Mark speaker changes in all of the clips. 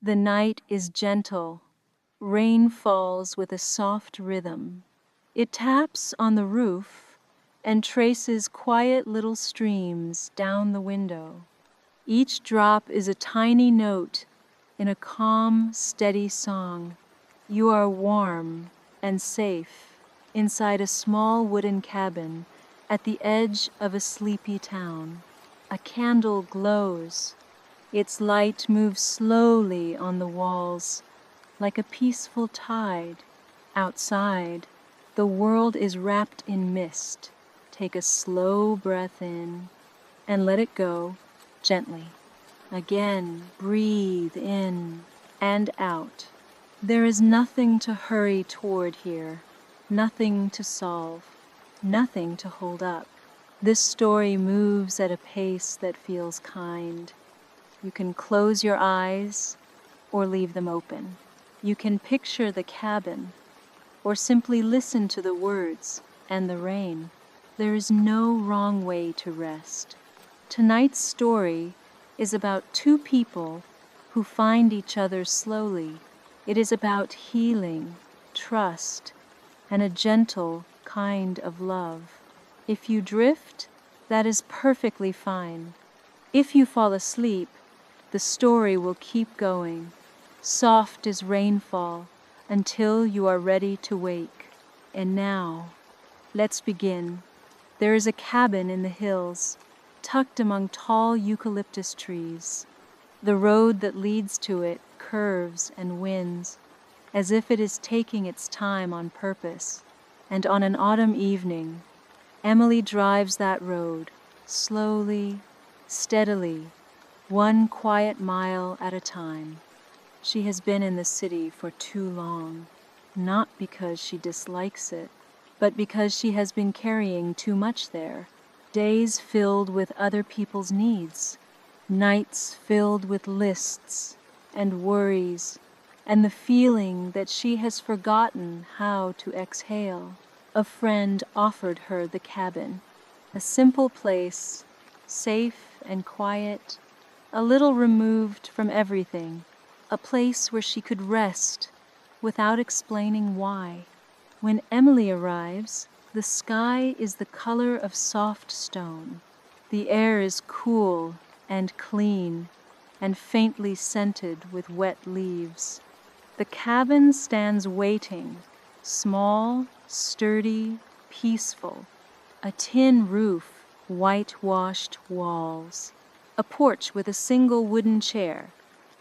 Speaker 1: The night is gentle. Rain falls with a soft rhythm. It taps on the roof and traces quiet little streams down the window. Each drop is a tiny note in a calm, steady song. You are warm and safe inside a small wooden cabin at the edge of a sleepy town. A candle glows. Its light moves slowly on the walls, like a peaceful tide. Outside, the world is wrapped in mist. Take a slow breath in and let it go gently. Again, breathe in and out. There is nothing to hurry toward here, nothing to solve, nothing to hold up. This story moves at a pace that feels kind. You can close your eyes or leave them open. You can picture the cabin or simply listen to the words and the rain. There is no wrong way to rest. Tonight's story is about two people who find each other slowly. It is about healing, trust, and a gentle kind of love. If you drift, that is perfectly fine. If you fall asleep, the story will keep going, soft as rainfall, until you are ready to wake. And now, let's begin. There is a cabin in the hills, tucked among tall eucalyptus trees. The road that leads to it curves and winds, as if it is taking its time on purpose. And on an autumn evening, Emily drives that road, slowly, steadily, one quiet mile at a time. She has been in the city for too long, not because she dislikes it, but because she has been carrying too much there. Days filled with other people's needs, nights filled with lists and worries, and the feeling that she has forgotten how to exhale. A friend offered her the cabin, a simple place, safe and quiet, a little removed from everything, a place where she could rest without explaining why. When Emily arrives, the sky is the color of soft stone. The air is cool and clean and faintly scented with wet leaves. The cabin stands waiting, small, sturdy, peaceful. A tin roof, whitewashed walls. A porch with a single wooden chair,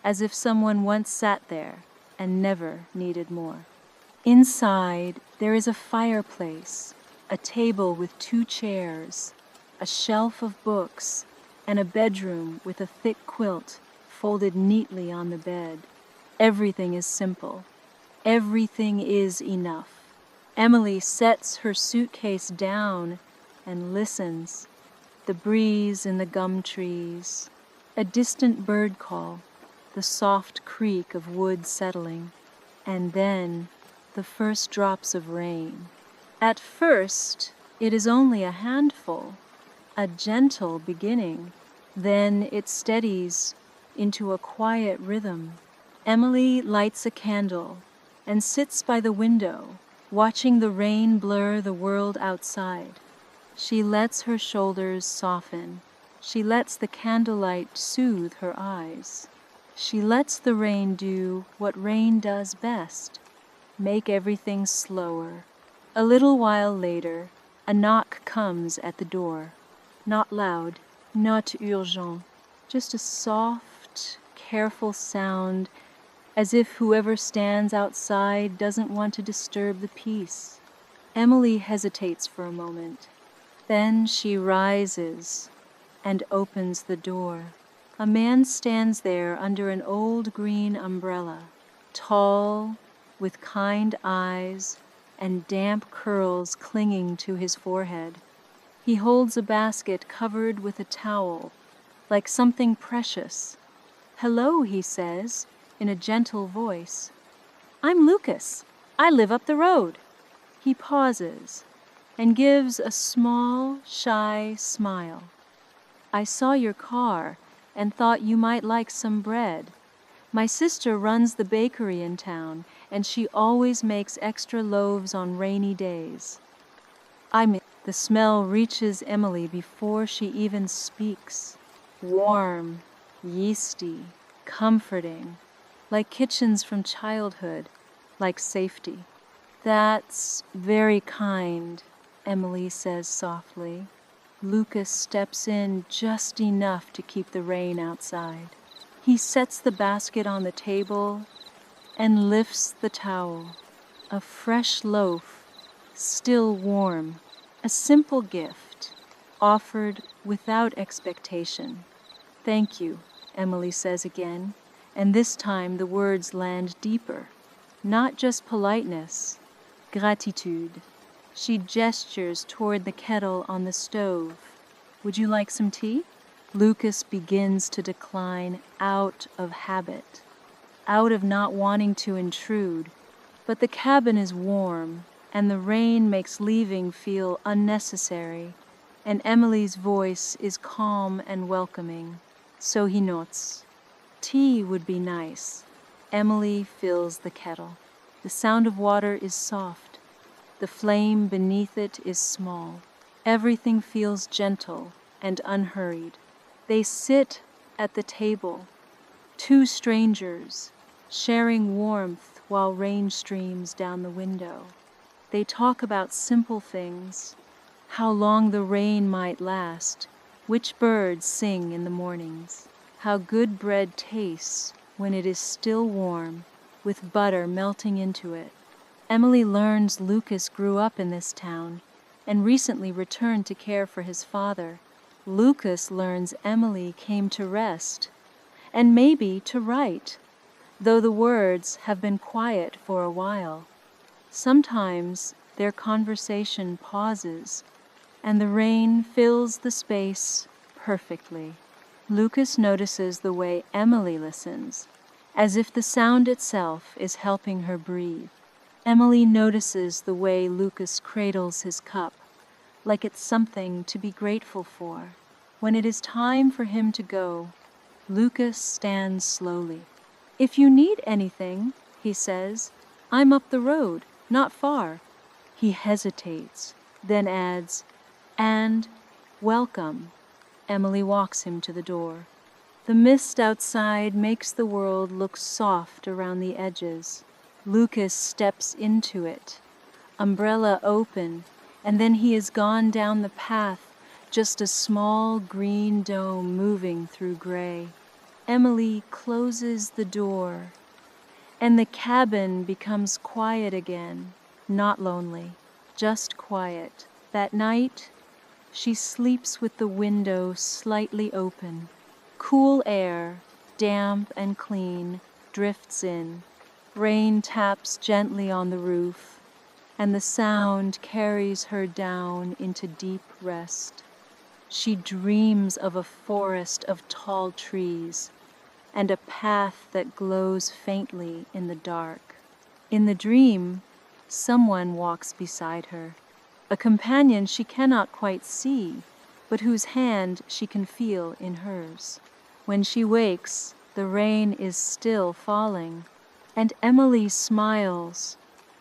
Speaker 1: as if someone once sat there and never needed more. Inside, there is a fireplace, a table with two chairs, a shelf of books, and a bedroom with a thick quilt folded neatly on the bed. Everything is simple. Everything is enough. Emily sets her suitcase down and listens. The breeze in the gum trees, a distant bird call, the soft creak of wood settling, and then the first drops of rain. At first, it is only a handful, a gentle beginning. Then it steadies into a quiet rhythm. Emily lights a candle and sits by the window, watching the rain blur the world outside. She lets her shoulders soften. She lets the candlelight soothe her eyes. She lets the rain do what rain does best, make everything slower. A little while later, a knock comes at the door. Not loud, not urgent, just a soft, careful sound, as if whoever stands outside doesn't want to disturb the peace. Emily hesitates for a moment. Then she rises and opens the door. A man stands there under an old green umbrella, tall, with kind eyes and damp curls clinging to his forehead. He holds a basket covered with a towel, like something precious. "Hello," he says, in a gentle voice. "I'm Lucas. I live up the road." He pauses and gives a small, shy smile. "I saw your car and thought you might like some bread. My sister runs the bakery in town, and she always makes extra loaves on rainy days. The smell reaches Emily before she even speaks. Warm, yeasty, comforting, like kitchens from childhood, like safety. That's very kind, Emily says softly. Lucas steps in just enough to keep the rain outside. He sets the basket on the table and lifts the towel. A fresh loaf, still warm, a simple gift, offered without expectation. Thank you, Emily says again, and this time the words land deeper. Not just politeness, gratitude. She gestures toward the kettle on the stove. Would you like some tea? Lucas begins to decline out of habit, out of not wanting to intrude. But the cabin is warm, and the rain makes leaving feel unnecessary, and Emily's voice is calm and welcoming. So he nods. Tea would be nice. Emily fills the kettle. The sound of water is soft. The flame beneath it is small. Everything feels gentle and unhurried. They sit at the table, two strangers, sharing warmth while rain streams down the window. They talk about simple things, how long the rain might last, which birds sing in the mornings, how good bread tastes when it is still warm, with butter melting into it. Emily learns Lucas grew up in this town and recently returned to care for his father. Lucas learns Emily came to rest, and maybe to write, though the words have been quiet for a while. Sometimes their conversation pauses, and the rain fills the space perfectly. Lucas notices the way Emily listens, as if the sound itself is helping her breathe. Emily notices the way Lucas cradles his cup, like it's something to be grateful for. When it is time for him to go, Lucas stands slowly. If you need anything, he says, I'm up the road, not far. He hesitates, then adds, and welcome. Emily walks him to the door. The mist outside makes the world look soft around the edges. Lucas steps into it, umbrella open, and then he is gone down the path, just a small green dome moving through gray. Emily closes the door, and the cabin becomes quiet again, not lonely, just quiet. That night, she sleeps with the window slightly open. Cool air, damp and clean, drifts in. Rain taps gently on the roof, and the sound carries her down into deep rest. She dreams of a forest of tall trees and a path that glows faintly in the dark. In the dream, someone walks beside her, a companion she cannot quite see, but whose hand she can feel in hers. When she wakes, the rain is still falling, and Emily smiles,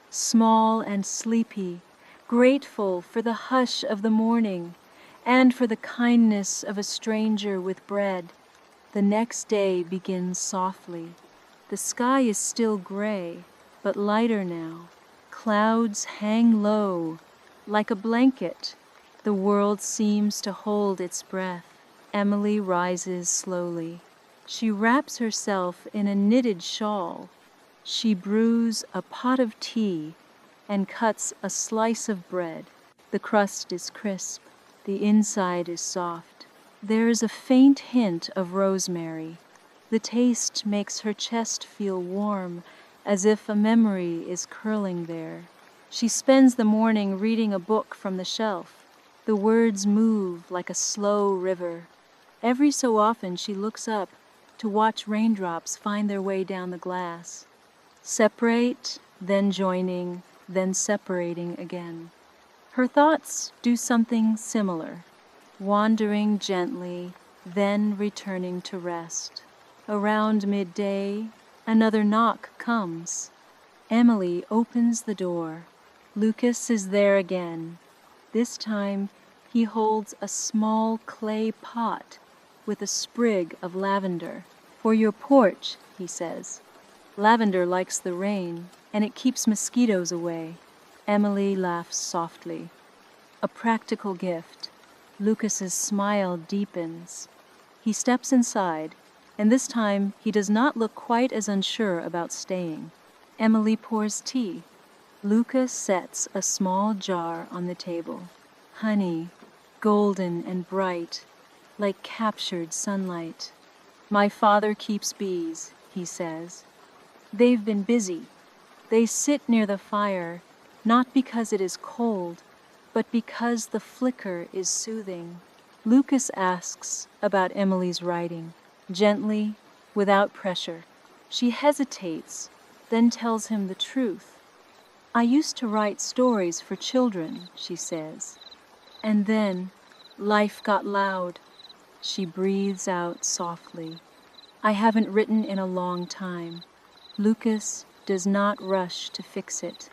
Speaker 1: small and sleepy, grateful for the hush of the morning and for the kindness of a stranger with bread. The next day begins softly. The sky is still gray, but lighter now. Clouds hang low, like a blanket. The world seems to hold its breath. Emily rises slowly. She wraps herself in a knitted shawl. She brews a pot of tea and cuts a slice of bread. The crust is crisp. The inside is soft. There is a faint hint of rosemary. The taste makes her chest feel warm, as if a memory is curling there. She spends the morning reading a book from the shelf. The words move like a slow river. Every so often she looks up to watch raindrops find their way down the glass. Separate, then joining, then separating again. Her thoughts do something similar, wandering gently, then returning to rest. Around midday, Another knock comes. Emily opens the door. Lucas is there again. This time, he holds a small clay pot with a sprig of lavender. "For your porch," he says. Lavender likes the rain, and it keeps mosquitoes away. Emily laughs softly. A practical gift. Lucas's smile deepens. He steps inside, and this time he does not look quite as unsure about staying. Emily pours tea. Lucas sets a small jar on the table. Honey, golden and bright, like captured sunlight. "My father keeps bees," he says. "They've been busy. They sit near the fire, not because it is cold, but because the flicker is soothing." Lucas asks about Emily's writing, gently, without pressure. She hesitates, then tells him the truth. "I used to write stories for children," she says. "And then life got loud." She breathes out softly. "I haven't written in a long time." Lucas does not rush to fix it.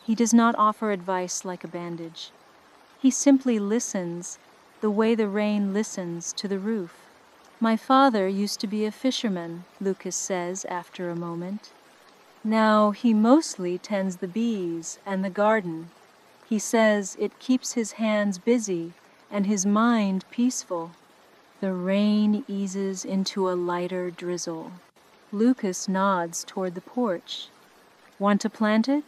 Speaker 1: He does not offer advice like a bandage. He simply listens the way the rain listens to the roof. "My father used to be a fisherman," Lucas says after a moment. "Now he mostly tends the bees and the garden. He says it keeps his hands busy and his mind peaceful." The rain eases into a lighter drizzle. Lucas nods toward the porch. "Want to plant it?"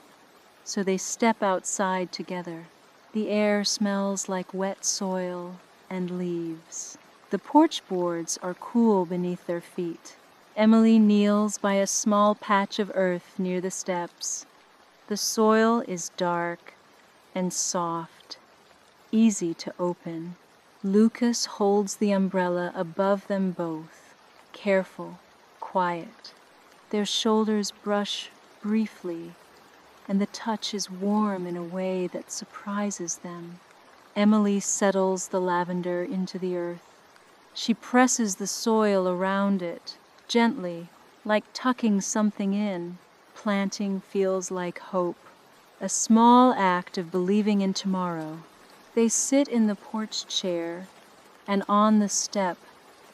Speaker 1: So they step outside together. The air smells like wet soil and leaves. The porch boards are cool beneath their feet. Emily kneels by a small patch of earth near the steps. The soil is dark and soft, easy to open. Lucas holds the umbrella above them both, careful, quiet. Their shoulders brush briefly, and the touch is warm in a way that surprises them. Emily settles the lavender into the earth. She presses the soil around it, gently, like tucking something in. Planting feels like hope, a small act of believing in tomorrow. They sit in the porch chair and on the step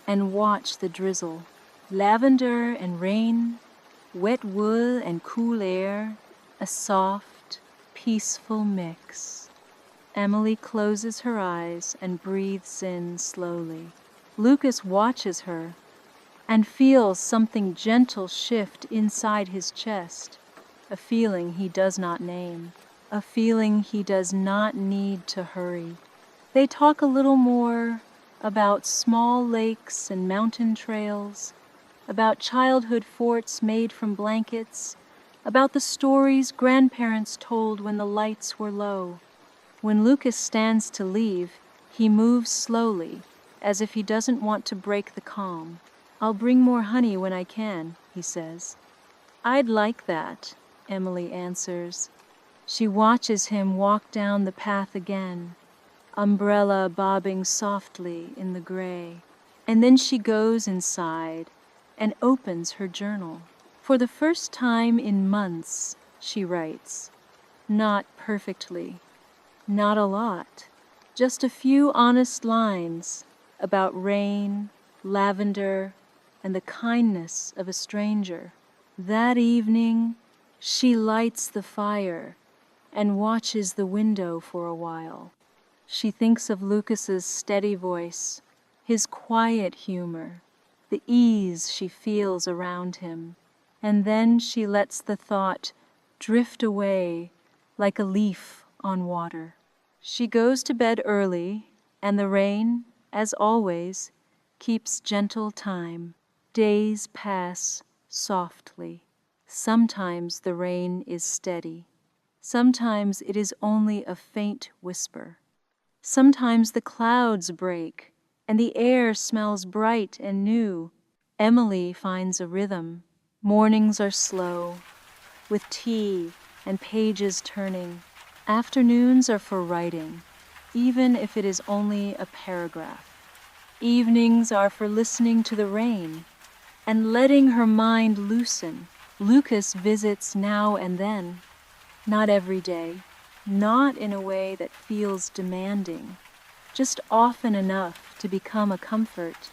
Speaker 1: and watch the drizzle. Lavender and rain, wet wool and cool air, a soft, peaceful mix. Emily closes her eyes and breathes in slowly. Lucas watches her and feels something gentle shift inside his chest, a feeling he does not name, a feeling he does not need to hurry. They talk a little more about small lakes and mountain trails, about childhood forts made from blankets, about the stories grandparents told when the lights were low. When Lucas stands to leave, he moves slowly, as if he doesn't want to break the calm. "I'll bring more honey when I can," he says. "I'd like that," Emily answers. She watches him walk down the path again, umbrella bobbing softly in the gray. And then she goes inside and opens her journal. For the first time in months, she writes. Not perfectly, not a lot, just a few honest lines about rain, lavender, and the kindness of a stranger. That evening, she lights the fire and watches the window for a while. She thinks of Lucas's steady voice, his quiet humor, the ease she feels around him, and then she lets the thought drift away like a leaf on water. She goes to bed early, and the rain, as always, keeps gentle time. Days pass softly. Sometimes the rain is steady. Sometimes it is only a faint whisper. Sometimes the clouds break, and the air smells bright and new. Emily finds a rhythm. Mornings are slow, with tea and pages turning. Afternoons are for writing, even if it is only a paragraph. Evenings are for listening to the rain, and letting her mind loosen. Lucas visits now and then, not every day, not in a way that feels demanding, just often enough to become a comfort.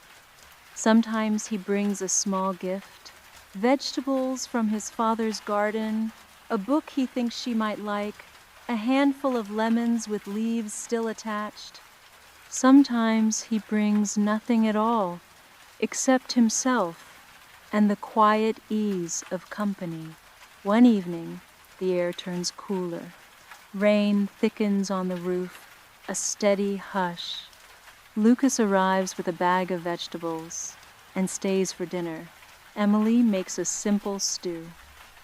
Speaker 1: Sometimes he brings a small gift, vegetables from his father's garden, a book he thinks she might like, a handful of lemons with leaves still attached. Sometimes he brings nothing at all, except himself and the quiet ease of company. One evening, the air turns cooler. Rain thickens on the roof, a steady hush. Lucas arrives with a bag of vegetables and stays for dinner. Emily makes a simple stew.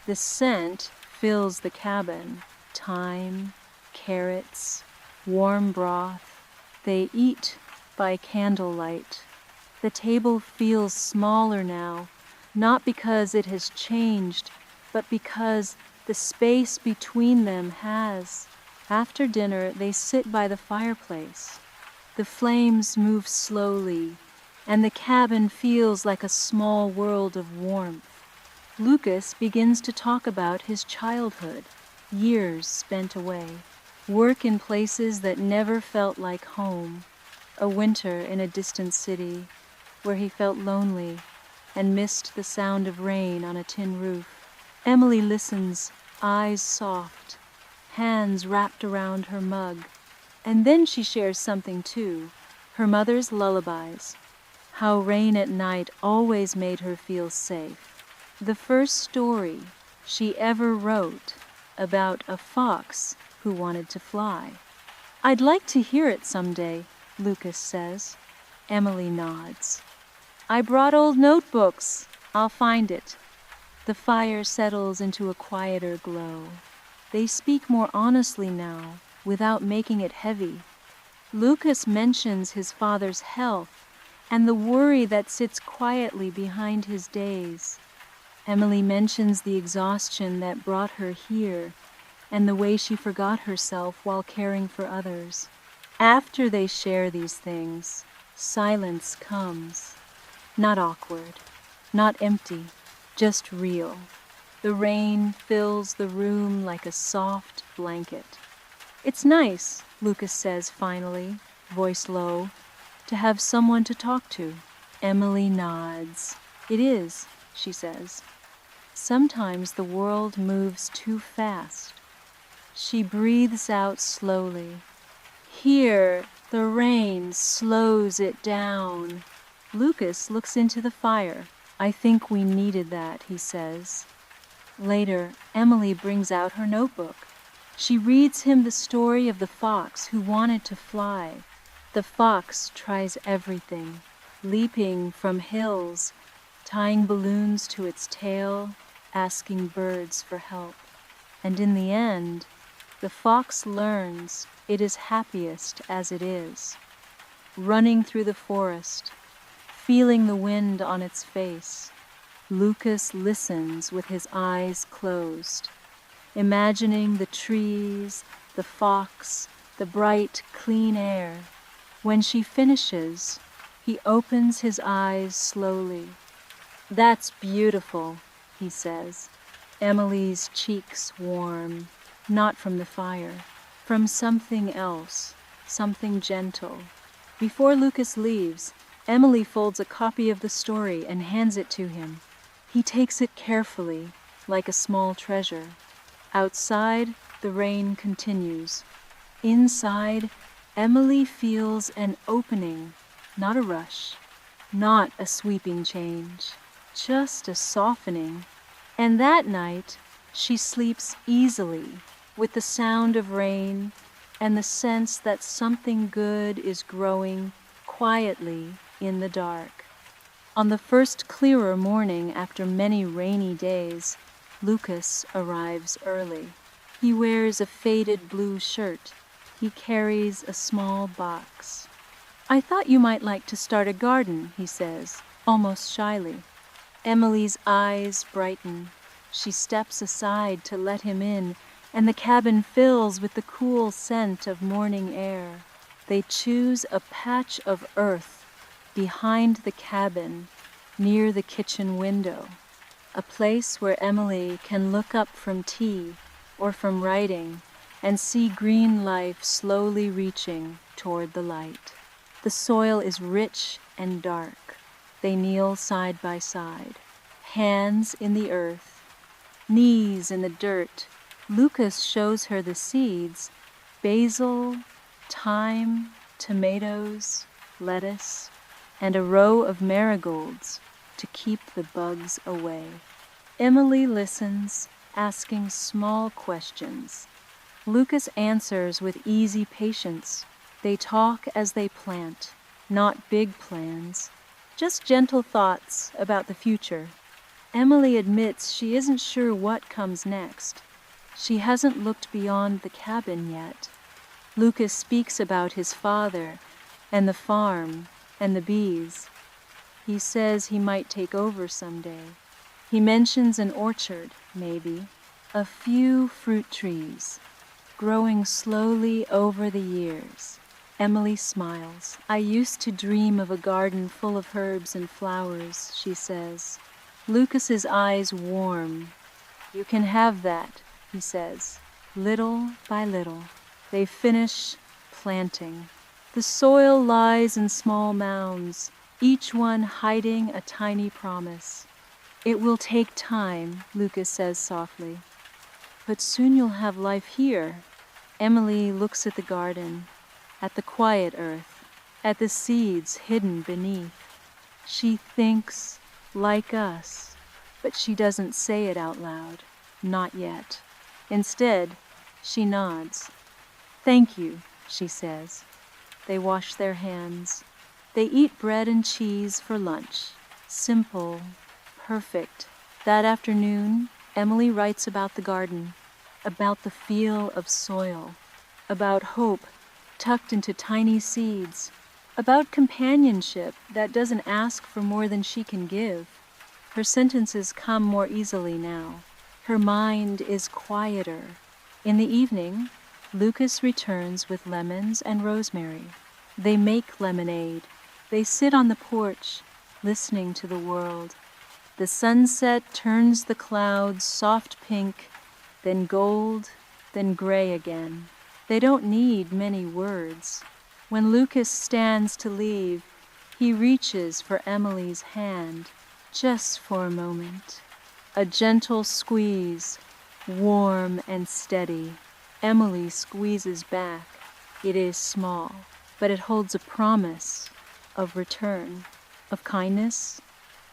Speaker 1: The scent fills the cabin. Thyme, carrots, warm broth. They eat by candlelight. The table feels smaller now, not because it has changed, but because the space between them has. After dinner, they sit by the fireplace. The flames move slowly, and the cabin feels like a small world of warmth. Lucas begins to talk about his childhood, years spent away, work in places that never felt like home, a winter in a distant city where he felt lonely and missed the sound of rain on a tin roof. Emily listens, eyes soft, hands wrapped around her mug. And then she shares something too, her mother's lullabies, how rain at night always made her feel safe. The first story she ever wrote about a fox who wanted to fly. "I'd like to hear it someday," Lucas says. Emily nods. "I brought old notebooks. I'll find it." The fire settles into a quieter glow. They speak more honestly now, without making it heavy. Lucas mentions his father's health and the worry that sits quietly behind his days. Emily mentions the exhaustion that brought her here and the way she forgot herself while caring for others. After they share these things, silence comes. Not awkward, not empty, just real. The rain fills the room like a soft blanket. "It's nice," Lucas says finally, voice low, "to have someone to talk to." Emily nods. "It is," she says. "Sometimes the world moves too fast." She breathes out slowly. Here, the rain slows it down. Lucas looks into the fire. "I think we needed that," he says. Later, Emily brings out her notebook. She reads him the story of the fox who wanted to fly. The fox tries everything, leaping from hills, tying balloons to its tail, asking birds for help. And in the end, the fox learns it is happiest as it is, running through the forest, feeling the wind on its face. Lucas listens with his eyes closed, imagining the trees, the fox, the bright, clean air. When she finishes, he opens his eyes slowly. "That's beautiful," he says. Emily's cheeks warm, not from the fire, from something else, something gentle. Before Lucas leaves, Emily folds a copy of the story and hands it to him. He takes it carefully, like a small treasure. Outside, the rain continues. Inside, Emily feels an opening, not a rush, not a sweeping change, just a softening. And that night, she sleeps easily, with the sound of rain and the sense that something good is growing quietly in the dark. On the first clearer morning after many rainy days, Lucas arrives early. He wears a faded blue shirt. He carries a small box. "I thought you might like to start a garden," he says, almost shyly. Emily's eyes brighten. She steps aside to let him in, and the cabin fills with the cool scent of morning air. They choose a patch of earth behind the cabin near the kitchen window, a place where Emily can look up from tea or from writing and see green life slowly reaching toward the light. The soil is rich and dark. They kneel side by side, hands in the earth, knees in the dirt. Lucas shows her the seeds: basil, thyme, tomatoes, lettuce, and a row of marigolds to keep the bugs away. Emily listens, asking small questions. Lucas answers with easy patience. They talk as they plant, not big plans, just gentle thoughts about the future. Emily admits she isn't sure what comes next. She hasn't looked beyond the cabin yet. Lucas speaks about his father and the farm and the bees. He says he might take over someday. He mentions an orchard, maybe, a few fruit trees, growing slowly over the years. Emily smiles. I used to dream of a garden full of herbs and flowers, she says. Lucas's eyes warm. You can have that, he says. Little by little, they finish planting. The soil lies in small mounds, each one hiding a tiny promise. It will take time, Lucas says softly. But soon you'll have life here. Emily looks at the garden, at the quiet earth, at the seeds hidden beneath. She thinks, like us, but she doesn't say it out loud, not yet. Instead, she nods. Thank you, she says. They wash their hands. They eat bread and cheese for lunch. Simple, perfect. That afternoon, Emily writes about the garden, about the feel of soil, about hope tucked into tiny seeds, about companionship that doesn't ask for more than she can give. Her sentences come more easily now. Her mind is quieter. In the evening, Lucas returns with lemons and rosemary. They make lemonade. They sit on the porch, listening to the world. The sunset turns the clouds soft pink, then gold, then gray again. They don't need many words. When Lucas stands to leave, he reaches for Emily's hand, just for a moment. A gentle squeeze, warm and steady. Emily squeezes back. It is small, but it holds a promise of return, of kindness,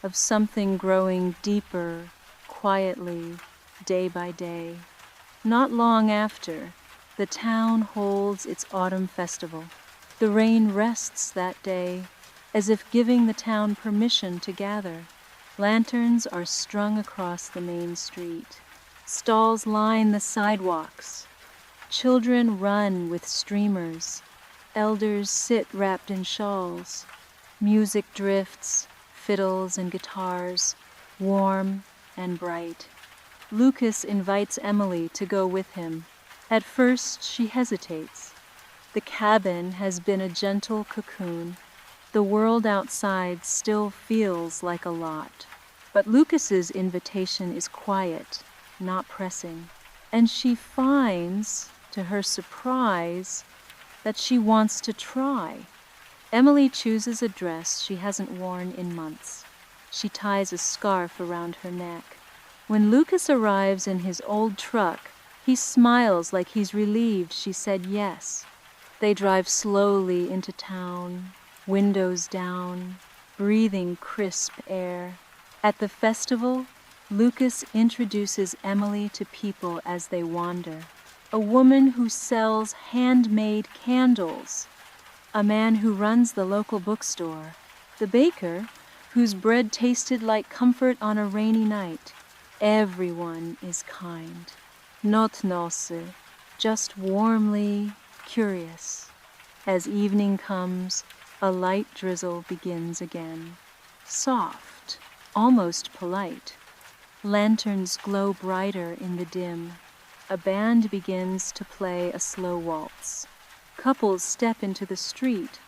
Speaker 1: of something growing deeper, quietly, day by day. Not long after, the town holds its autumn festival. The rain rests that day, as if giving the town permission to gather. Lanterns are strung across the main street. Stalls line the sidewalks. Children run with streamers. Elders sit wrapped in shawls. Music drifts, fiddles and guitars, warm and bright. Lucas invites Emily to go with him. At first, she hesitates. The cabin has been a gentle cocoon. The world outside still feels like a lot. But Lucas's invitation is quiet, not pressing. And she finds, to her surprise, that she wants to try. Emily chooses a dress she hasn't worn in months. She ties a scarf around her neck. When Lucas arrives in his old truck, he smiles like he's relieved she said yes. They drive slowly into town, windows down, breathing crisp air. At the festival, Lucas introduces Emily to people as they wander. A woman who sells handmade candles, a man who runs the local bookstore, the baker whose bread tasted like comfort on a rainy night. Everyone is kind. Not nausea, just warmly curious. As evening comes, a light drizzle begins again. Soft, almost polite. Lanterns glow brighter in the dim. A band begins to play a slow waltz. Couples step into the street,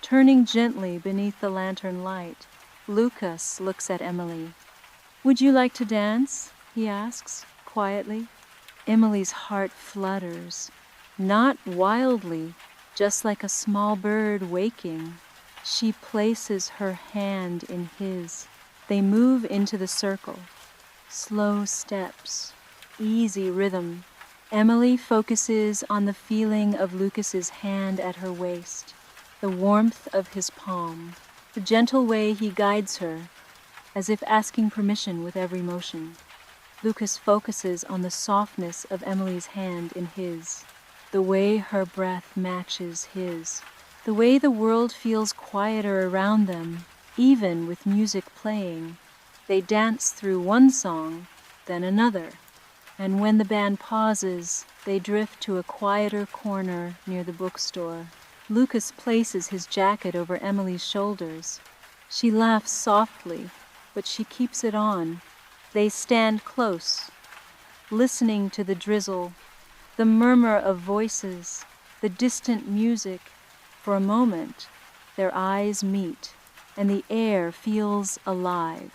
Speaker 1: turning gently beneath the lantern light. Lucas looks at Emily. "Would you like to dance?" he asks, quietly. Emily's heart flutters, not wildly, just like a small bird waking. She places her hand in his. They move into the circle. Slow steps, easy rhythm. Emily focuses on the feeling of Lucas's hand at her waist, the warmth of his palm, the gentle way he guides her, as if asking permission with every motion. Lucas focuses on the softness of Emily's hand in his, the way her breath matches his, the way the world feels quieter around them, even with music playing. They dance through one song, then another, and when the band pauses, they drift to a quieter corner near the bookstore. Lucas places his jacket over Emily's shoulders. She laughs softly, but she keeps it on. They stand close, listening to the drizzle, the murmur of voices, the distant music. For a moment, their eyes meet, and the air feels alive.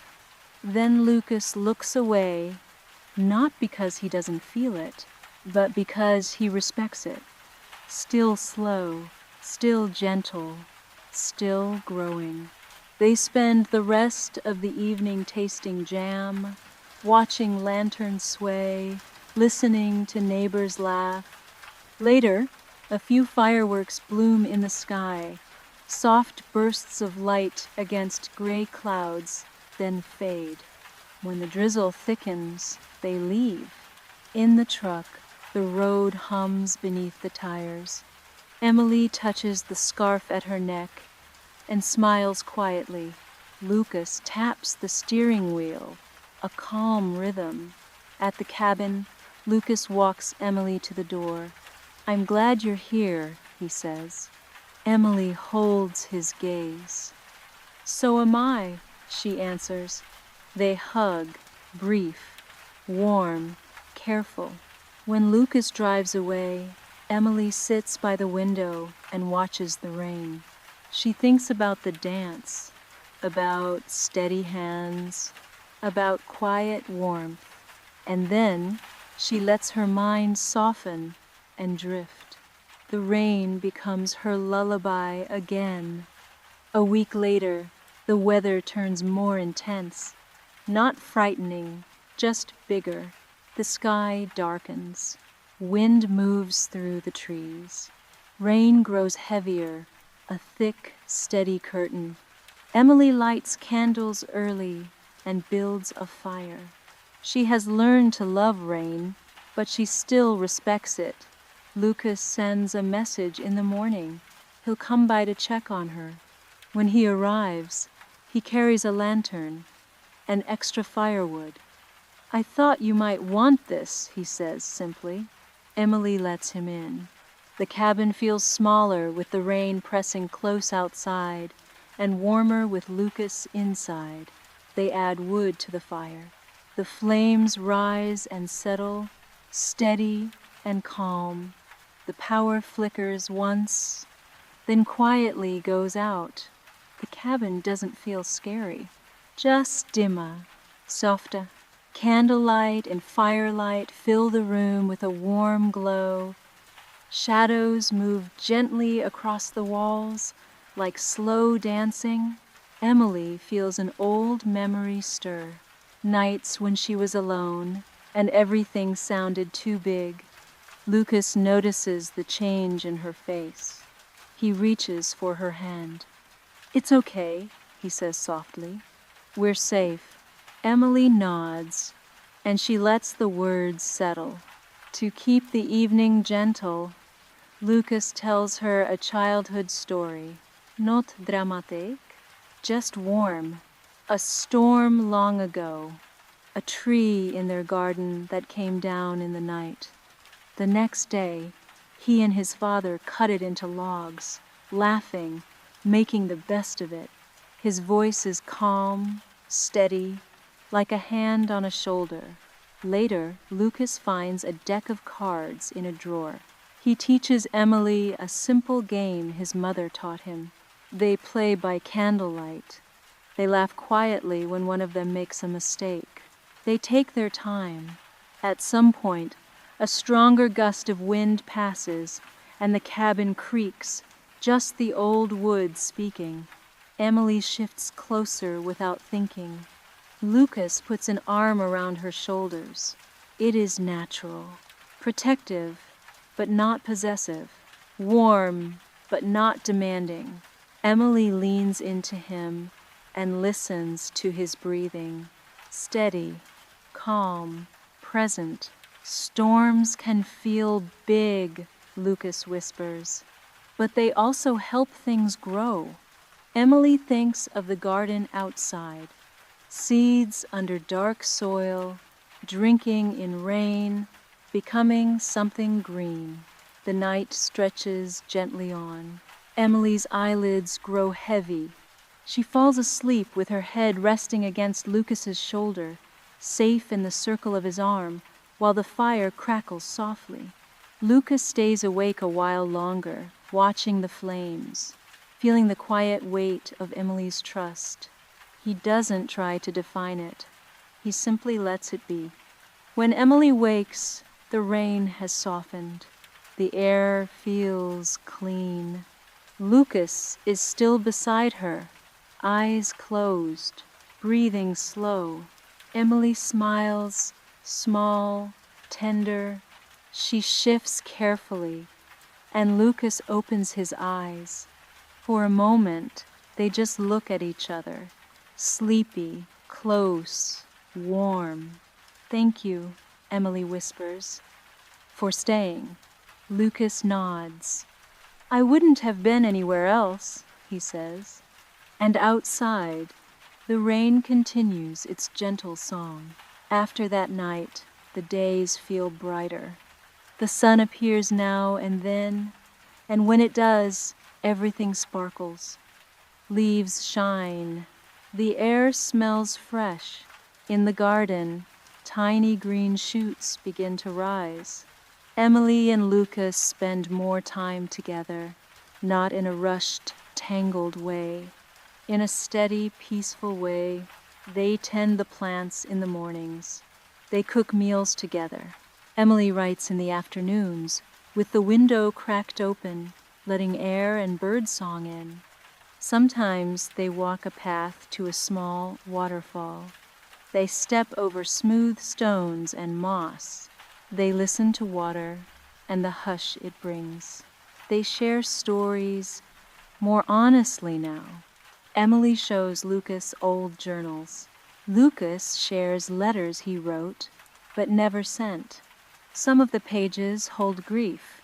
Speaker 1: Then Lucas looks away, not because he doesn't feel it, but because he respects it. Still slow, still gentle, still growing. They spend the rest of the evening tasting jam, watching lanterns sway, listening to neighbors laugh. Later, a few fireworks bloom in the sky, soft bursts of light against gray clouds, then fade. When the drizzle thickens, they leave. In the truck, the road hums beneath the tires. Emily touches the scarf at her neck and smiles quietly. Lucas taps the steering wheel, a calm rhythm. At the cabin, Lucas walks Emily to the door. "I'm glad you're here," he says. Emily holds his gaze. "So am I," she answers. They hug, brief, warm, careful. When Lucas drives away, Emily sits by the window and watches the rain. She thinks about the dance, about steady hands, about quiet warmth, and then she lets her mind soften and drift. The rain becomes her lullaby again. A week later, the weather turns more intense. Not frightening, just bigger. The sky darkens. Wind moves through the trees. Rain grows heavier, a thick, steady curtain. Emily lights candles early and builds a fire. She has learned to love rain, but she still respects it. Lucas sends a message in the morning. He'll come by to check on her. When he arrives, he carries a lantern and extra firewood. "I thought you might want this," he says simply. Emily lets him in. The cabin feels smaller with the rain pressing close outside and warmer with Lucas inside. They add wood to the fire. The flames rise and settle, steady and calm. The power flickers once, then quietly goes out. The cabin doesn't feel scary, just dimmer, softer. Candlelight and firelight fill the room with a warm glow. Shadows move gently across the walls, like slow dancing. Emily feels an old memory stir. Nights when she was alone, and everything sounded too big. Lucas notices the change in her face. He reaches for her hand. "It's okay," he says softly. "We're safe." Emily nods, and she lets the words settle. To keep the evening gentle, Lucas tells her a childhood story. Not dramatic, just warm. A storm long ago, a tree in their garden that came down in the night. The next day, he and his father cut it into logs, laughing, making the best of it. His voice is calm, steady, like a hand on a shoulder. Later, Lucas finds a deck of cards in a drawer. He teaches Emily a simple game his mother taught him. They play by candlelight. They laugh quietly when one of them makes a mistake. They take their time. At some point, a stronger gust of wind passes, and the cabin creaks, just the old wood speaking. Emily shifts closer without thinking. Lucas puts an arm around her shoulders. It is natural, protective, but not possessive, warm, but not demanding. Emily leans into him and listens to his breathing. Steady, calm, present. Storms can feel big, Lucas whispers, but they also help things grow. Emily thinks of the garden outside, seeds under dark soil, drinking in rain, becoming something green. The night stretches gently on. Emily's eyelids grow heavy. She falls asleep with her head resting against Lucas's shoulder, safe in the circle of his arm, while the fire crackles softly. Lucas stays awake a while longer, watching the flames, feeling the quiet weight of Emily's trust. He doesn't try to define it. He simply lets it be. When Emily wakes, the rain has softened. The air feels clean. Lucas is still beside her, eyes closed, breathing slow. Emily smiles, small, tender. She shifts carefully, and Lucas opens his eyes. For a moment, they just look at each other, sleepy, close, warm. "Thank you," Emily whispers, "for staying." Lucas nods. "I wouldn't have been anywhere else," he says. And outside, the rain continues its gentle song. After that night, the days feel brighter. The sun appears now and then, and when it does, everything sparkles. Leaves shine. The air smells fresh. In the garden, tiny green shoots begin to rise. Emily and Lucas spend more time together, not in a rushed, tangled way. In a steady, peaceful way, they tend the plants in the mornings. They cook meals together. Emily writes in the afternoons, with the window cracked open, letting air and birdsong in. Sometimes they walk a path to a small waterfall. They step over smooth stones and moss. They listen to water and the hush it brings. They share stories more honestly now. Emily shows Lucas old journals. Lucas shares letters he wrote but never sent. Some of the pages hold grief.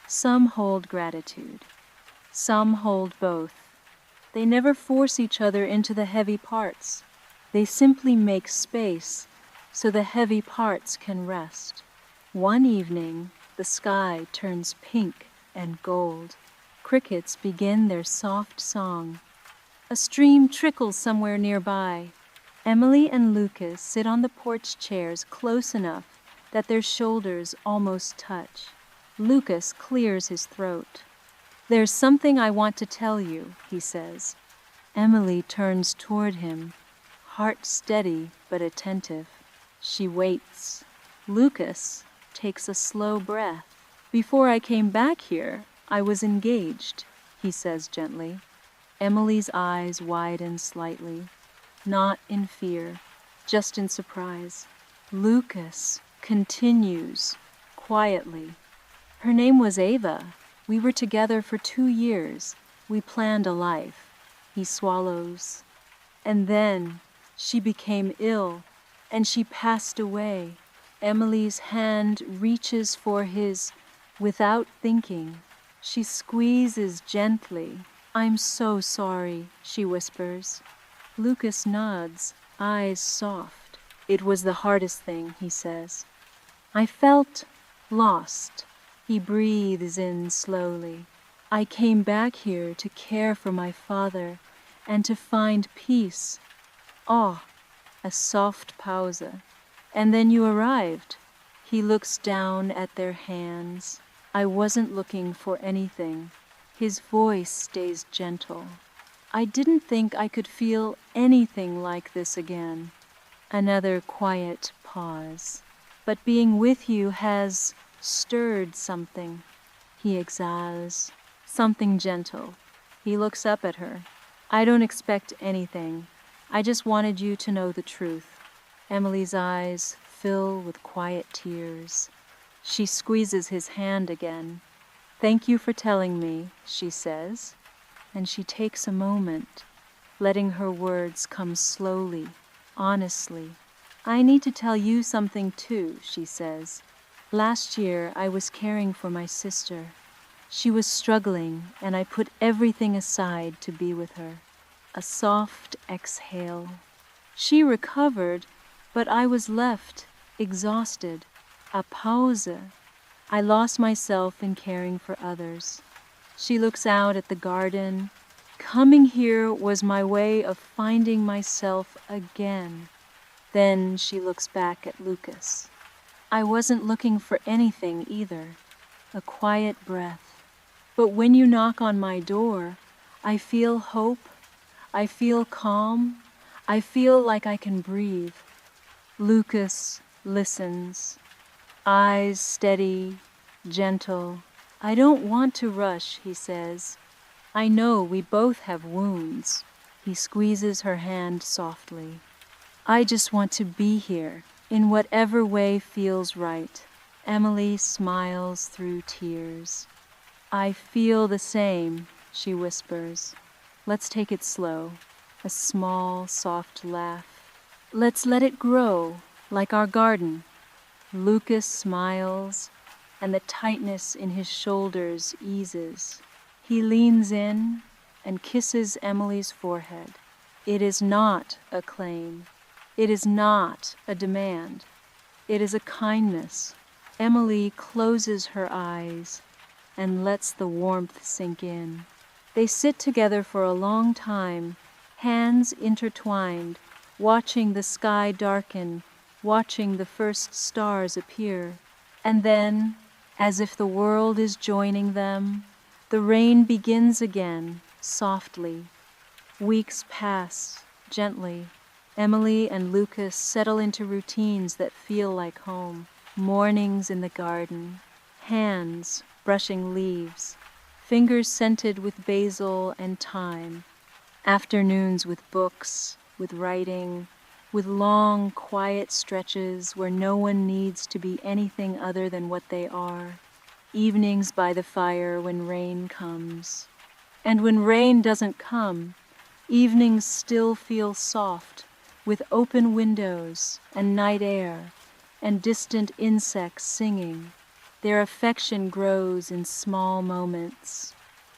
Speaker 1: Some hold gratitude. Some hold both. They never force each other into the heavy parts. They simply make space so the heavy parts can rest. One evening, the sky turns pink and gold. Crickets begin their soft song. A stream trickles somewhere nearby. Emily and Lucas sit on the porch chairs close enough that their shoulders almost touch. Lucas clears his throat. "There's something I want to tell you," he says. Emily turns toward him, heart steady but attentive. She waits. Lucas takes a slow breath. "Before I came back here, I was engaged," he says gently. Emily's eyes widen slightly, not in fear, just in surprise. Lucas continues quietly. "Her name was Ava. We were together for 2 years. We planned a life." He swallows. "And then she became ill, and she passed away." Emily's hand reaches for his without thinking. She squeezes gently. "I'm so sorry," she whispers. Lucas nods, eyes soft. "It was the hardest thing," he says. "I felt lost." He breathes in slowly. "I came back here to care for my father and to find peace." "Oh," a soft pause. "And then you arrived." He looks down at their hands. "I wasn't looking for anything." His voice stays gentle. I didn't think I could feel anything like this again. Another quiet pause. But being with you has stirred something. He exhales. Something gentle. He looks up at her. I don't expect anything. I just wanted you to know the truth. Emily's eyes fill with quiet tears. She squeezes his hand again. Thank you for telling me, she says, and she takes a moment, letting her words come slowly, honestly. I need to tell you something too, she says. Last year I was caring for my sister. She was struggling, and I put everything aside to be with her. A soft exhale. She recovered, but I was left, exhausted. A pause. I lost myself in caring for others. She looks out at the garden. Coming here was my way of finding myself again. Then she looks back at Lucas. I wasn't looking for anything either. A quiet breath. But when you knock on my door, I feel hope. I feel calm. I feel like I can breathe. Lucas listens. Eyes steady, gentle. I don't want to rush, he says. I know we both have wounds. He squeezes her hand softly. I just want to be here, in whatever way feels right. Emily smiles through tears. I feel the same, she whispers. Let's take it slow. A small, soft laugh. Let's let it grow, like our garden. Lucas smiles, and the tightness in his shoulders eases. He leans in and kisses Emily's forehead. It is not a claim. It is not a demand. It is a kindness. Emily closes her eyes and lets the warmth sink in. They sit together for a long time, hands intertwined, watching the sky darken, watching the first stars appear. And then, as if the world is joining them, the rain begins again, softly. Weeks pass, gently. Emily and Lucas settle into routines that feel like home. Mornings in the garden, hands brushing leaves, fingers scented with basil and thyme. Afternoons with books, with writing, with long, quiet stretches where no one needs to be anything other than what they are. Evenings by the fire when rain comes. And when rain doesn't come, evenings still feel soft, with open windows and night air and distant insects singing. Their affection grows in small moments.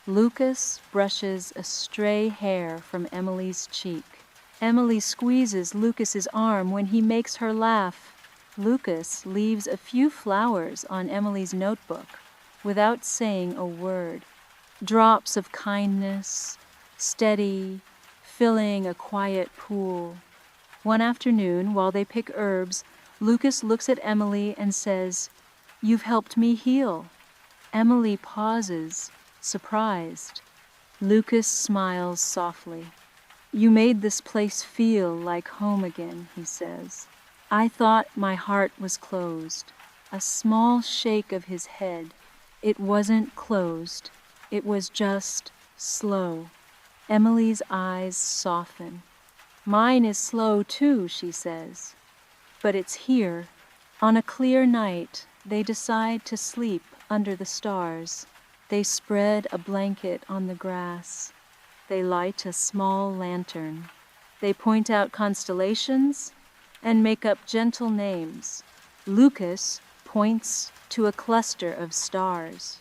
Speaker 1: Lucas brushes a stray hair from Emily's cheek. Emily squeezes Lucas's arm when he makes her laugh. Lucas leaves a few flowers on Emily's notebook without saying a word. Drops of kindness, steady, filling a quiet pool. One afternoon, while they pick herbs, Lucas looks at Emily and says, "You've helped me heal." Emily pauses, surprised. Lucas smiles softly. "You made this place feel like home again," he says. I thought my heart was closed. A small shake of his head. It wasn't closed. It was just slow. Emily's eyes soften. Mine is slow too, she says. But it's here. On a clear night, they decide to sleep under the stars. They spread a blanket on the grass. They light a small lantern. They point out constellations and make up gentle names. Lucas points to a cluster of stars.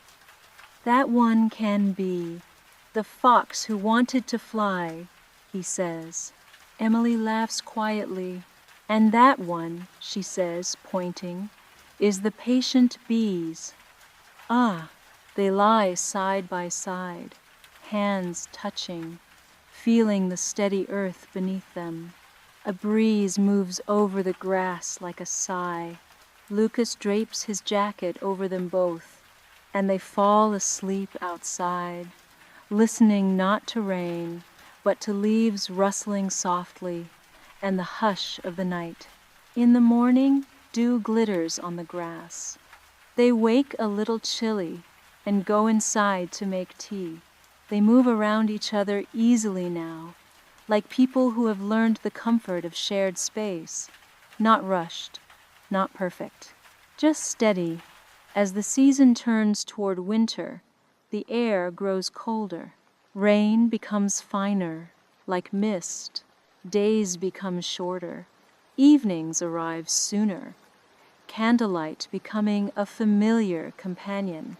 Speaker 1: That one can be the fox who wanted to fly, he says. Emily laughs quietly. And that one, she says, pointing, is the patient bees. Ah, they lie side by side, hands touching, feeling the steady earth beneath them. A breeze moves over the grass like a sigh. Lucas drapes his jacket over them both, and they fall asleep outside, listening not to rain, but to leaves rustling softly and the hush of the night. In the morning, dew glitters on the grass. They wake a little chilly and go inside to make tea. They move around each other easily now, like people who have learned the comfort of shared space, not rushed, not perfect, just steady. As the season turns toward winter, the air grows colder. Rain becomes finer, like mist. Days become shorter. Evenings arrive sooner. Candlelight becoming a familiar companion.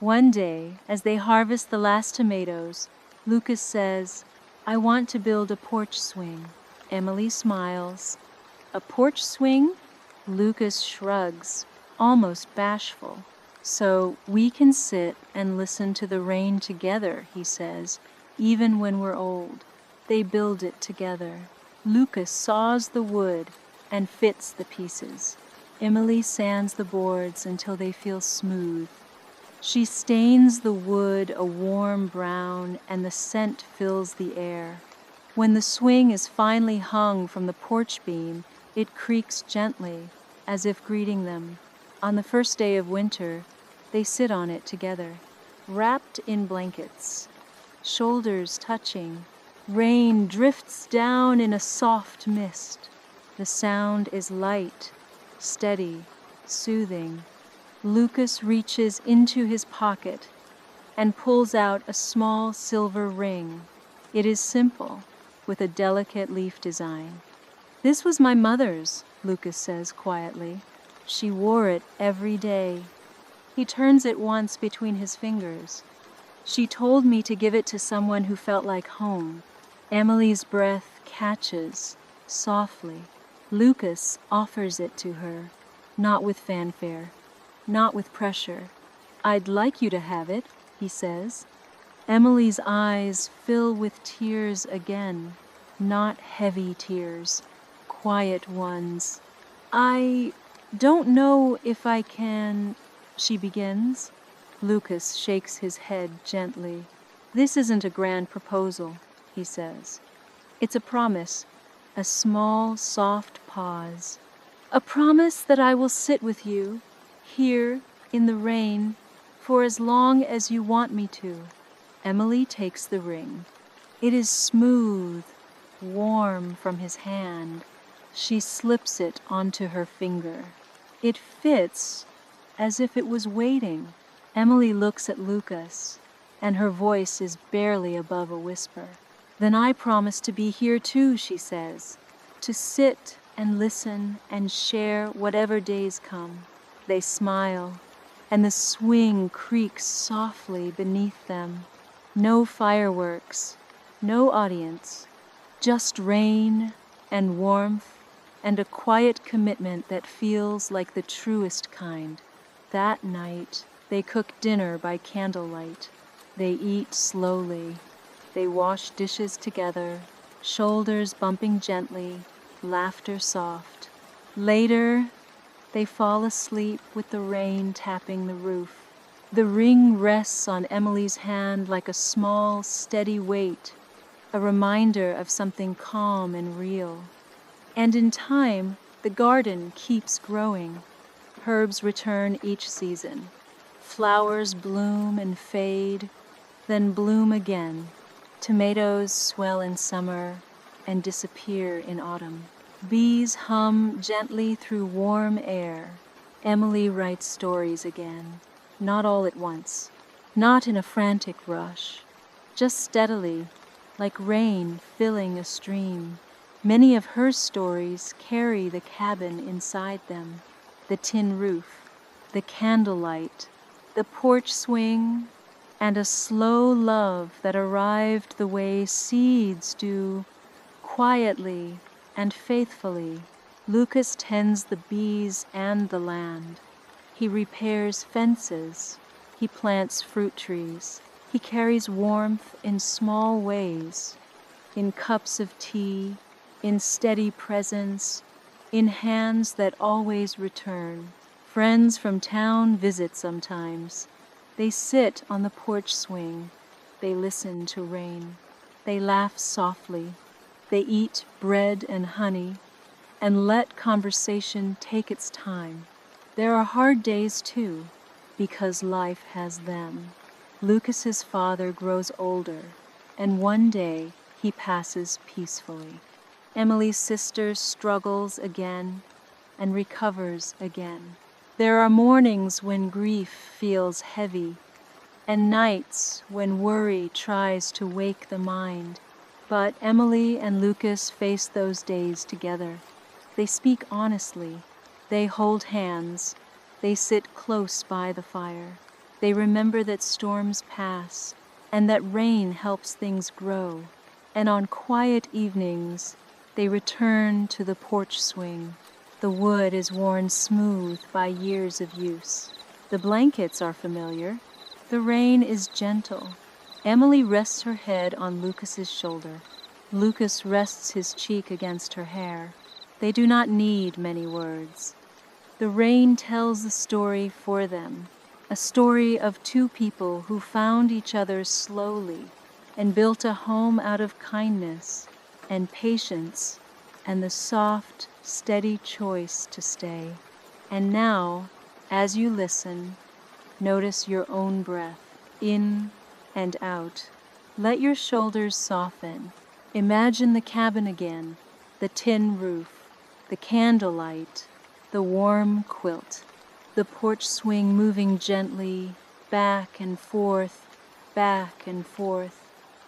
Speaker 1: One day, as they harvest the last tomatoes, Lucas says, "I want to build a porch swing." Emily smiles. "A porch swing?" Lucas shrugs, almost bashful. "So we can sit and listen to the rain together," he says, "even when we're old." They build it together. Lucas saws the wood and fits the pieces. Emily sands the boards until they feel smooth. She stains the wood a warm brown, and the scent fills the air. When the swing is finally hung from the porch beam, it creaks gently, as if greeting them. On the first day of winter, they sit on it together, wrapped in blankets, shoulders touching. Rain drifts down in a soft mist. The sound is light, steady, soothing. Lucas reaches into his pocket and pulls out a small silver ring. It is simple, with a delicate leaf design. "This was my mother's," Lucas says quietly. "She wore it every day." He turns it once between his fingers. "She told me to give it to someone who felt like home." Emily's breath catches, softly. Lucas offers it to her, not with fanfare, not with pressure. "I'd like you to have it," he says. Emily's eyes fill with tears again, not heavy tears, quiet ones. "I don't know if I can," she begins. Lucas shakes his head gently. "This isn't a grand proposal," he says. "It's a promise, a small, soft pause. A promise that I will sit with you, here, in the rain, for as long as you want me to." Emily takes the ring. It is smooth, warm from his hand. She slips it onto her finger. It fits as if it was waiting. Emily looks at Lucas, and her voice is barely above a whisper. "Then I promise to be here too," she says, "to sit and listen and share whatever days come." They smile, and the swing creaks softly beneath them. No fireworks, no audience, just rain and warmth and a quiet commitment that feels like the truest kind. That night, they cook dinner by candlelight. They eat slowly. They wash dishes together, shoulders bumping gently, laughter soft. Later, they fall asleep with the rain tapping the roof. The ring rests on Emily's hand like a small, steady weight, a reminder of something calm and real. And in time, the garden keeps growing. Herbs return each season. Flowers bloom and fade, then bloom again. Tomatoes swell in summer and disappear in autumn. Bees hum gently through warm air. Emily writes stories again, not all at once, not in a frantic rush, just steadily, like rain filling a stream. Many of her stories carry the cabin inside them, the tin roof, the candlelight, the porch swing, and a slow love that arrived the way seeds do, quietly and faithfully. Lucas tends the bees and the land. He repairs fences. He plants fruit trees. He carries warmth in small ways, in cups of tea, in steady presence, in hands that always return. Friends from town visit sometimes. They sit on the porch swing. They listen to rain. They laugh softly. They eat bread and honey and let conversation take its time. There are hard days too, because life has them. Lucas's father grows older, and one day he passes peacefully. Emily's sister struggles again and recovers again. There are mornings when grief feels heavy, and nights when worry tries to wake the mind. But Emily and Lucas face those days together. They speak honestly. They hold hands. They sit close by the fire. They remember that storms pass and that rain helps things grow. And on quiet evenings, they return to the porch swing. The wood is worn smooth by years of use. The blankets are familiar. The rain is gentle. Emily rests her head on Lucas's shoulder. Lucas rests his cheek against her hair. They do not need many words. The rain tells the story for them, a story of two people who found each other slowly and built a home out of kindness and patience and the soft, steady choice to stay. And now, as you listen, notice your own breath, in and out. Let your shoulders soften. Imagine the cabin again, the tin roof, the candlelight, the warm quilt, the porch swing moving gently, back and forth, back and forth.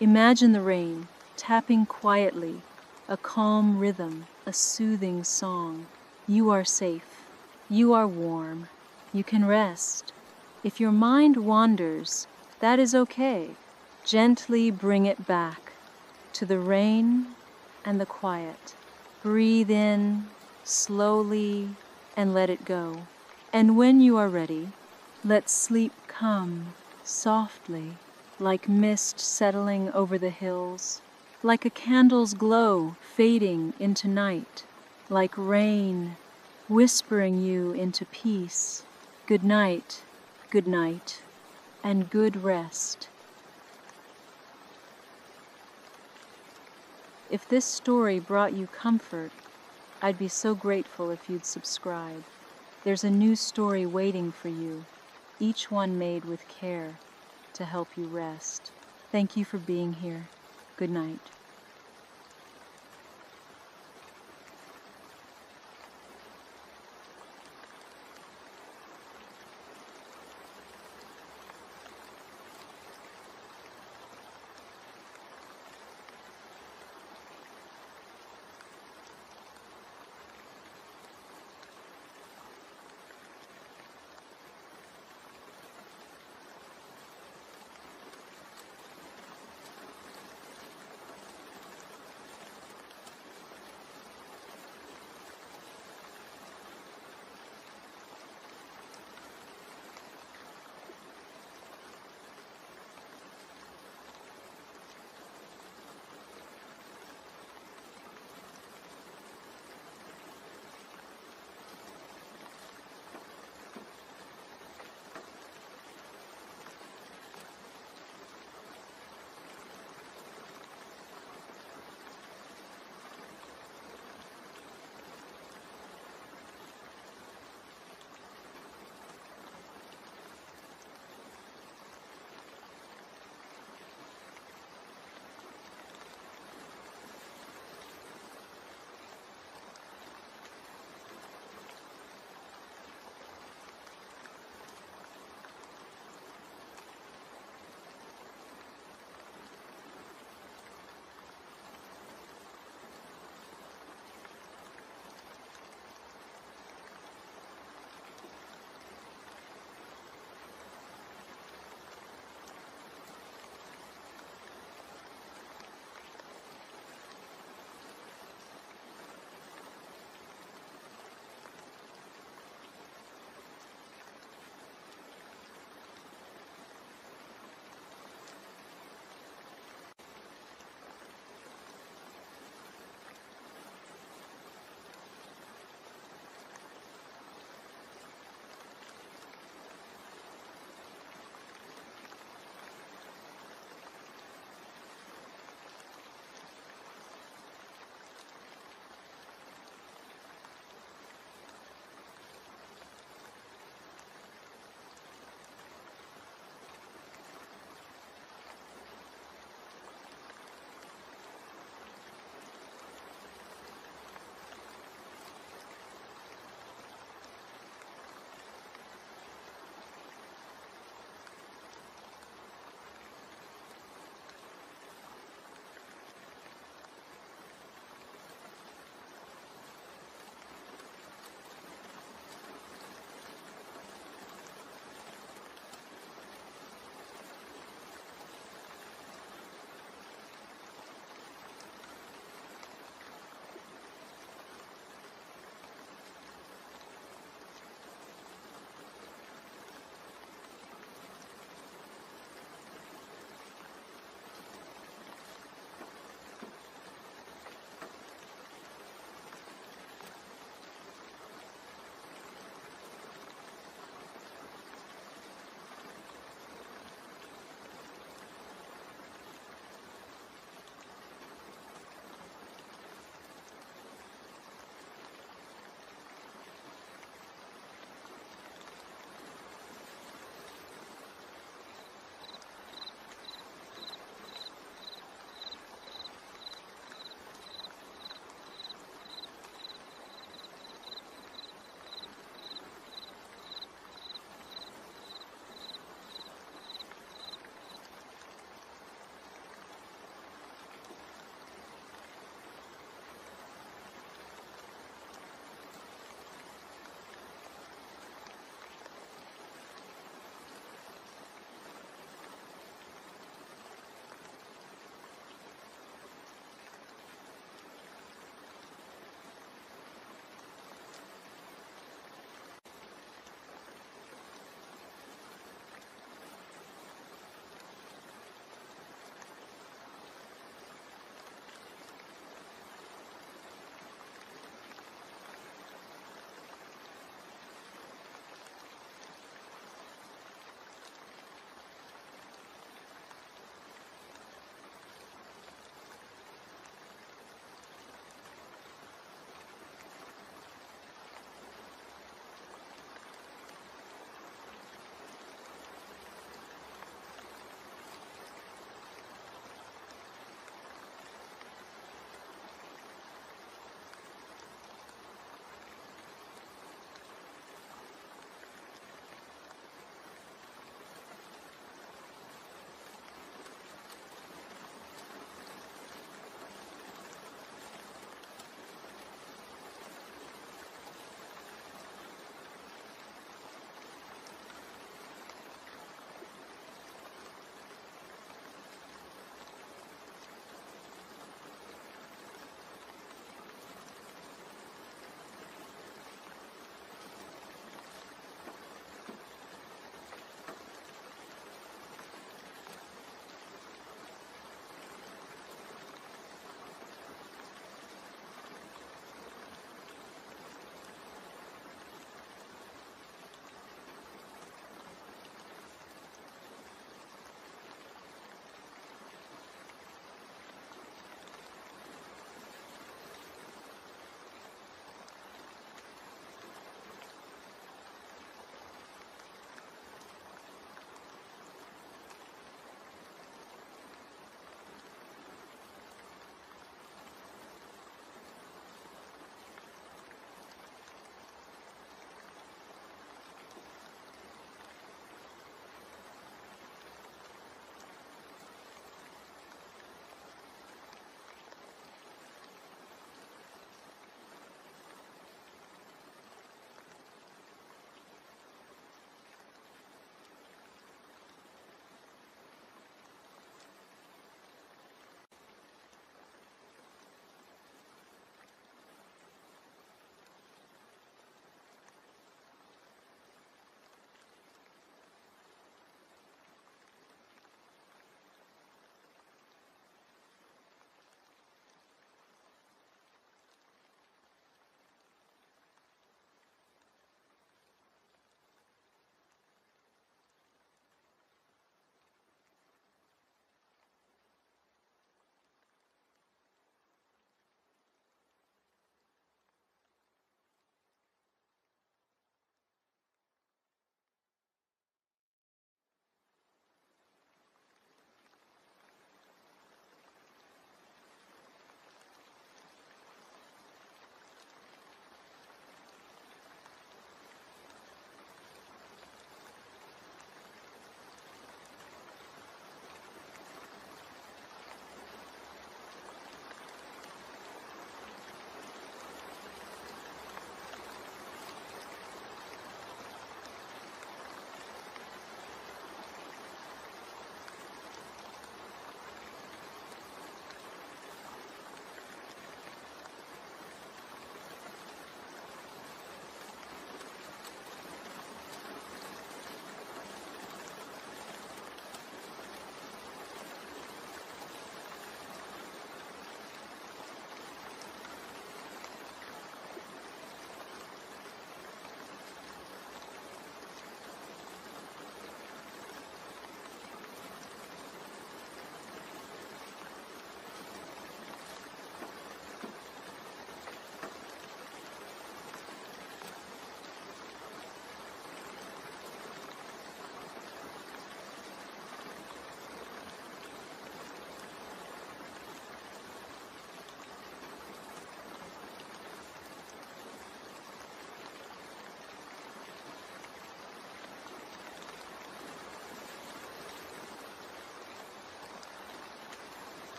Speaker 1: Imagine the rain, tapping quietly, a calm rhythm, a soothing song. You are safe. You are warm. You can rest. If your mind wanders, that is okay. Gently bring it back to the rain and the quiet. Breathe in slowly and let it go. And when you are ready, let sleep come softly, like mist settling over the hills, like a candle's glow fading into night, like rain whispering you into peace. Good night, and good rest. If this story brought you comfort, I'd be so grateful if you'd subscribe. There's a new story waiting for you, each one made with care to help you rest. Thank you for being here. Good night.